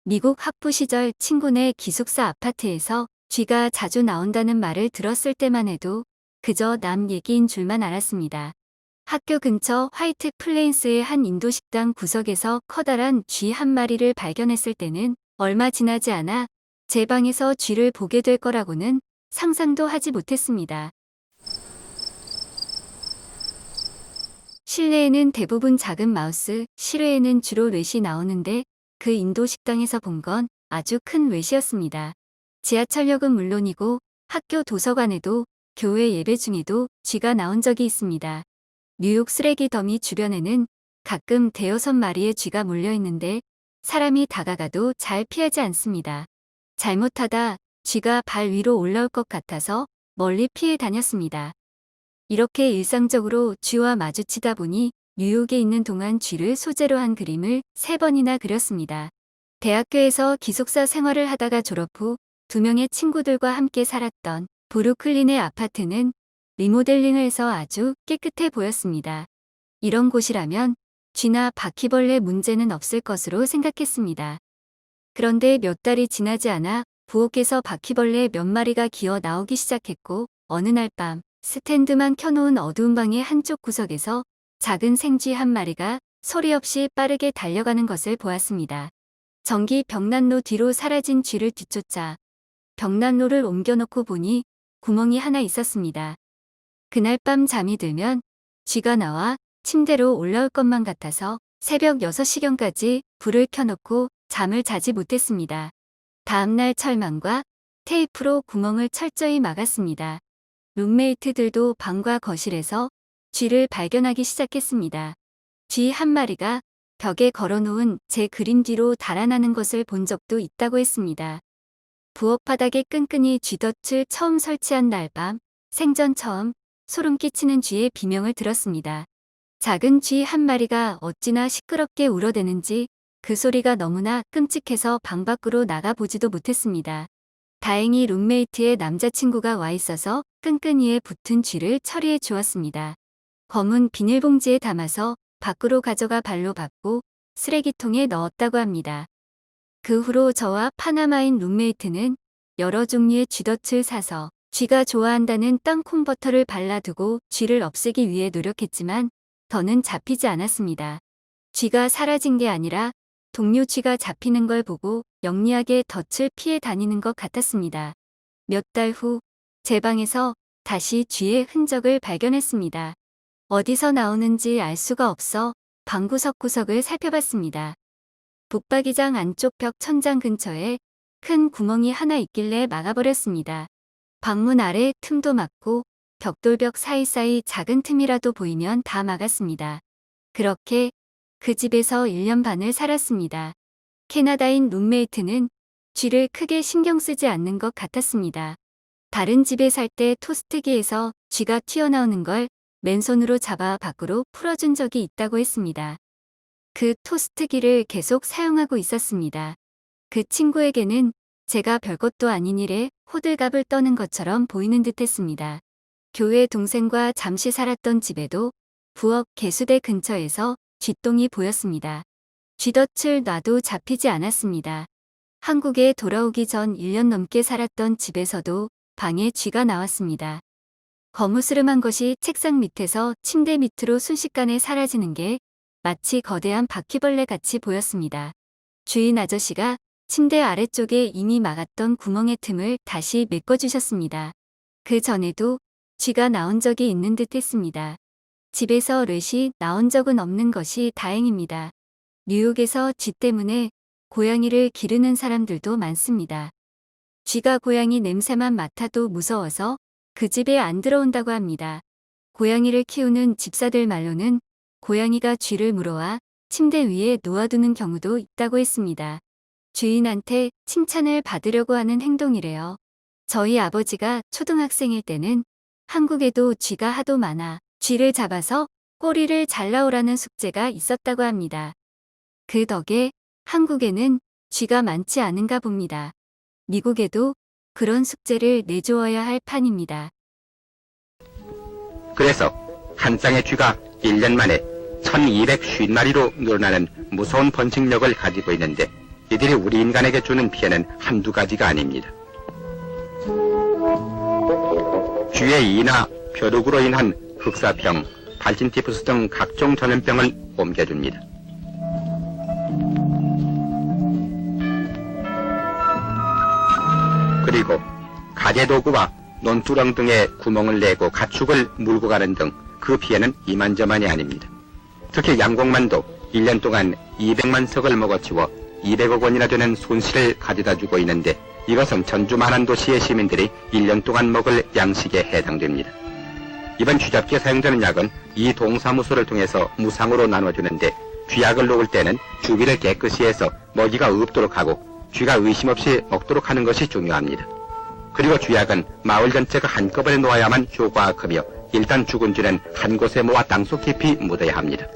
미국 학부 시절 친구네 기숙사 아파트에서 쥐가 자주 나온다는 말을 들었을 때만 해도 그저 남 얘기인 줄만 알았습니다. 학교 근처 화이트 플레인스의 한 인도 식당 구석에서 커다란 쥐 한 마리를 발견했을 때는 얼마 지나지 않아 제 방에서 쥐를 보게 될 거라고는 상상도 하지 못했습니다. 실내에는 대부분 작은 마우스, 실외에는 주로 렛이 나오는데 그 인도 식당에서 본 건 아주 큰 렛이었습니다. 지하철역은 물론이고 학교 도서관에도 교회 예배 중에도 쥐가 나온 적이 있습니다. 뉴욕 쓰레기 더미 주변에는 가끔 대여섯 마리의 쥐가 몰려 있는데 사람이 다가가도 잘 피하지 않습니다. 잘못하다 쥐가 발 위로 올라올 것 같아서 멀리 피해 다녔습니다. 이렇게 일상적으로 쥐와 마주치다 보니 뉴욕에 있는 동안 쥐를 소재로 한 그림을 3번이나 그렸습니다. 대학교에서 기숙사 생활을 하다가 졸업 후 2명의 친구들과 함께 살았던 브루클린의 아파트는 리모델링을 해서 아주 깨끗해 보였습니다. 이런 곳이라면 쥐나 바퀴벌레 문제는 없을 것으로 생각했습니다. 그런데 몇 달이 지나지 않아 부엌에서 바퀴벌레 몇 마리가 기어 나오기 시작했고 어느 날 밤 스탠드만 켜놓은 어두운 방의 한쪽 구석에서 작은 생쥐 한 마리가 소리 없이 빠르게 달려가는 것을 보았습니다. 전기 벽난로 뒤로 사라진 쥐를 뒤쫓아 벽난로를 옮겨놓고 보니 구멍이 하나 있었습니다. 그날 밤 잠이 들면 쥐가 나와 침대로 올라올 것만 같아서 새벽 6시경까지 불을 켜놓고 잠을 자지 못했습니다. 다음날 철망과 테이프로 구멍을 철저히 막았습니다. 룸메이트들도 방과 거실에서 쥐를 발견하기 시작했습니다. 쥐 한 마리가 벽에 걸어놓은 제 그림 뒤로 달아나는 것을 본 적도 있다고 했습니다. 부엌 바닥에 끈끈이 쥐덫을 처음 설치한 날 밤 생전 처음 소름 끼치는 쥐의 비명을 들었습니다. 작은 쥐 한 마리가 어찌나 시끄럽게 울어대는지 그 소리가 너무나 끔찍해서 방 밖으로 나가보지도 못했습니다. 다행히 룸메이트의 남자친구가 와 있어서 끈끈이에 붙은 쥐를 처리해 주었습니다. 검은 비닐봉지에 담아서 밖으로 가져가 발로 밟고 쓰레기통에 넣었다고 합니다. 그 후로 저와 파나마인 룸메이트는 여러 종류의 쥐덫을 사서 쥐가 좋아한다는 땅콩 버터를 발라두고 쥐를 없애기 위해 노력했지만 더는 잡히지 않았습니다. 쥐가 사라진 게 아니라 동료 쥐가 잡히는 걸 보고 영리하게 덫을 피해 다니는 것 같았습니다. 몇 달 후 제 방에서 다시 쥐의 흔적을 발견했습니다. 어디서 나오는지 알 수가 없어 방 구석구석을 살펴봤습니다. 북박이장 안쪽 벽 천장 근처에 큰 구멍이 하나 있길래 막아버렸습니다. 방문 아래 틈도 막고 벽돌벽 사이사이 작은 틈이라도 보이면 다 막았습니다. 그렇게 그 집에서 1년 반을 살았습니다. 캐나다인 룸메이트는 쥐를 크게 신경 쓰지 않는 것 같았습니다. 다른 집에 살 때 토스트기에서 쥐가 튀어나오는 걸 맨손으로 잡아 밖으로 풀어준 적이 있다고 했습니다. 그 토스트기를 계속 사용하고 있었습니다. 그 친구에게는 제가 별것도 아닌 일에 호들갑을 떠는 것처럼 보이는 듯했습니다. 교회 동생과 잠시 살았던 집에도 부엌 개수대 근처에서 쥐똥이 보였습니다. 쥐덫을 놔도 잡히지 않았습니다. 한국에 돌아오기 전 1년 넘게 살았던 집에서도 방에 쥐가 나왔습니다. 거무스름한 것이 책상 밑에서 침대 밑으로 순식간에 사라지는 게 마치 거대한 바퀴벌레 같이 보였습니다. 주인 아저씨가 침대 아래쪽에 이미 막았던 구멍의 틈을 다시 메꿔주셨습니다. 그 전에도 쥐가 나온 적이 있는 듯 했습니다. 집에서 렛이 나온 적은 없는 것이 다행입니다. 뉴욕에서 쥐 때문에 고양이를 기르는 사람들도 많습니다. 쥐가 고양이 냄새만 맡아도 무서워서 그 집에 안 들어온다고 합니다. 고양이를 키우는 집사들 말로는 고양이가 쥐를 물어와 침대 위에 놓아두는 경우도 있다고 했습니다. 주인한테 칭찬을 받으려고 하는 행동이래요. 저희 아버지가 초등학생일 때는 한국에도 쥐가 하도 많아 쥐를 잡아서 꼬리를 잘라오라는 숙제가 있었다고 합니다. 그 덕에 한국에는 쥐가 많지 않은가 봅니다. 미국에도 그런 숙제를 내주어야 할 판입니다. 그래서 한 쌍의 쥐가 1년 만에 1250마리로 늘어나는 무서운 번식력을 가지고 있는데 이들이 우리 인간에게 주는 피해는 한두 가지가 아닙니다. 쥐의 이나 벼룩으로 인한 흑사병, 발진티푸스 등 각종 전염병을 옮겨줍니다. 그리고 가재도구와 논두렁 등에 구멍을 내고 가축을 물고 가는 등 그 피해는 이만저만이 아닙니다. 특히 양곡만도 1년 동안 200만 석을 먹어치워 200억 원이나 되는 손실을 가져다주고 있는데 이것은 전주만한 도시의 시민들이 1년 동안 먹을 양식에 해당됩니다. 이번 쥐잡기에 사용되는 약은 이 동사무소를 통해서 무상으로 나눠주는데 쥐약을 놓을 때는 주위를 깨끗이 해서 먹이가 없도록 하고 쥐가 의심 없이 먹도록 하는 것이 중요합니다. 그리고 쥐약은 마을 전체가 한꺼번에 놓아야만 효과가 크며 일단 죽은 쥐는 한 곳에 모아 땅속 깊이 묻어야 합니다.